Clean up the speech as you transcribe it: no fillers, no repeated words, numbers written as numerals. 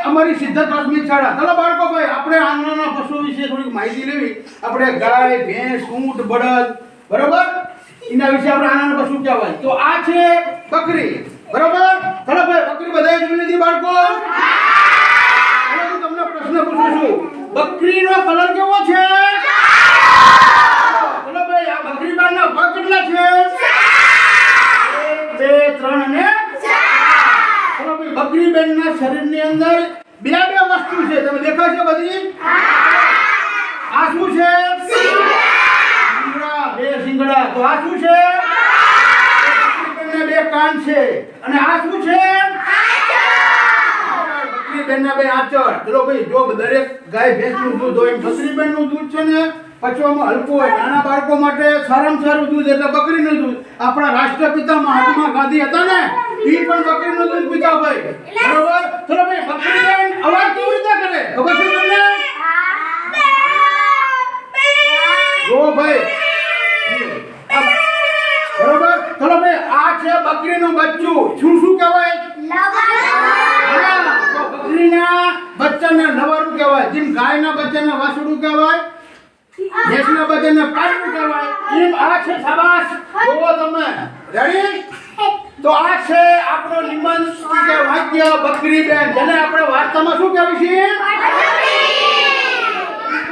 અમારી સિદ્ધ પ્રાથમિક શાળા. ચલો બાળકો ભાઈ આપણે આંગણાના પશુ વિશે થોડીક માહિતી લેવી. આપણે ગાય, ભેંસ, ઊંટ, બળદ, બરોબર, એના વિશે આપણે આંગણાના પશુ કહેવાય. તો આ છે બકરી, બરોબર. ચલો ભાઈ બકરી બધાએ જોઈ લીધી બાળકો? હવે હું તમને પ્રશ્ન પૂછું છું, બકરીનો કલર કેવો છે? ચલો ભાઈ આ બકરી બારના પગ કેટલા છે? 1 2 3 અને 4. બકરી બેનના શરીરની અંદર બે વસ્તુ છે, તમે દેખાય છે બધી? આ શું છે? શિંગડા, બે શિંગડા. તો આ શું છે? બકરી બેનના બે કાન છે. અને આ શું છે? બકરી બેનના બે આંચળ. ચલો ભાઈ જો દરેક ગાય ભેંસનું દૂધ હોય એમ બકરી બેનનું દૂધ છે ને પચવામાં હલકું હોય. નાના બાળકો માટે સારામાં સારું દૂધ એટલે બકરીનું દૂધ. આપણા રાષ્ટ્રપિતા મહાત્મા ગાંધી હતા ને, એ પણ બકરીનું દૂધ પીતા ભાઈ, બરોબર. ચલો ભાઈ બકરી બેન અવાજ કેવી રીતે કરે ખબર છે તમને? જો ભાઈ બરોબર. ચલો ભાઈ આ છે બકરીનું બચ્ચું. શું કહેવાય? બકરીના બચ્ચાને લવારું કહેવાય. જેમ ગાયના બચ્ચાને વાસુડું કહેવાય, ભેંસના બચ્ચાને પાડું કહેવાય, એમ આ છે શાબાશ. જોવો તમે રેડી? તો આ છે આપણો નિબંધ કે વાક્ય બકરી બેન, જેને આપણે વાર્તામાં શું કહેવાય છે?